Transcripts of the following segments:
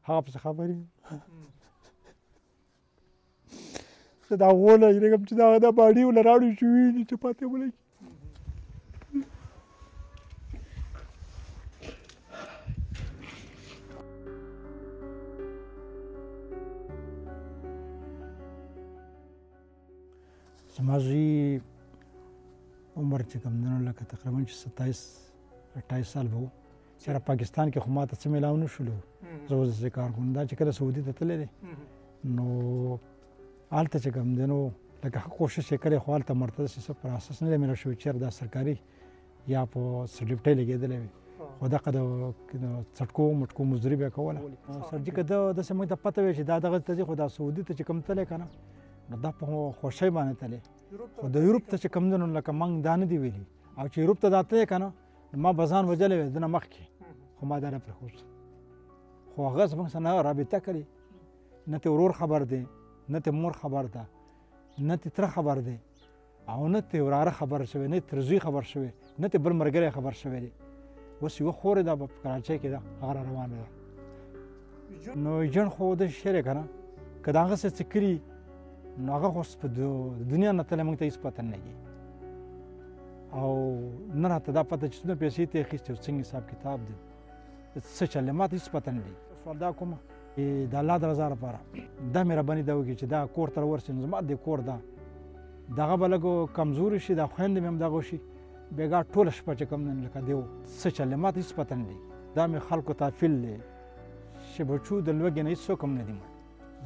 هغه پسې خبرې زه د هغو نه وېرېږم چې دا باډي ونه راوړي چې وویني چې پاتې ولګي. زما زوی عمر چې کوم دی نو لکه تقریبا چې 27-28 سال به و. چېرې پاکستان کې خو ما ته څه میلاو نه شولو. زه اوس داسې کار کوم. دا چې کله سعودي ته تللی دی نو هلته چې کوم دی نو لکه ښه کوشش یې کړی خو هلته مرته داسې څه پروسس نه دی میلاو شوی چېرې دا سرکاري یا په سرټیفټۍ لګېدلی وي. خو دغه د څټکو مټکو مزدوري به یې کوله. سرجي که ده داسې موږ ته پته وی چې دا دغه ته ځي خو دا سعودي ته چې کوم تللی که نه نو دا په خوښۍ باندې تللی. خو د یوروپ ته چې کوم دی نو لکه موږ دا نه دي ویلي. او چې یوروپ ته دا تللی که نه نو ما به ځان وژلی وی د نه مخکې خو ما دا نه پرېښود. خو هغه زموږ سره نه رابطه کړې. نه ترې ورور خبر دی نه ترې مور خبر ده نه ترې تره خبر دی او نه ترې وراره خبر شوی نه ترې زوی خبر شوی نه ترې بل ملګری خبر شوی دی. اوس یوه خور ده په کراچۍ کې ده هغه را روانه ده. نو ایجنټ خو داسې شی دی که نه که د هغه څه څه کړي نو هغه خو په دنیا نه تللی موږ ته هېڅ پته نه لګي او نه راته دا پته چې څومره پیسې ترې اخیستې او څنګه حساب کتاب دی څه چل دی ما ته هېڅ پته نه لګي. سوال دا کومه د الله د رضا لپاره دا مهرباني دا وکړي چې دا کور ته راورسي نو زما دې کور ده دغه به لږ کمزوري شي دا خویندې مې هم دغه وشي بېګا ټوله شپه چې کوم دی لکه دی څه چل دی ما ته هېڅ پته نه لګي. دا مې خلکو ته فیل دی چې بچو د لوږې نه هېڅ څوک هم نه دي مړ.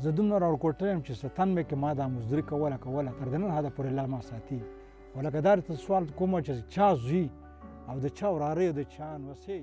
زه دومره راورکوټلی یم چې ستن مې کې ما دا مزدوري کوله تر د نن حده پورې الله ما ساتي. خو لکه دا درته سوال کوم چې چا زوی او د چا وراره او د چا نوسۍ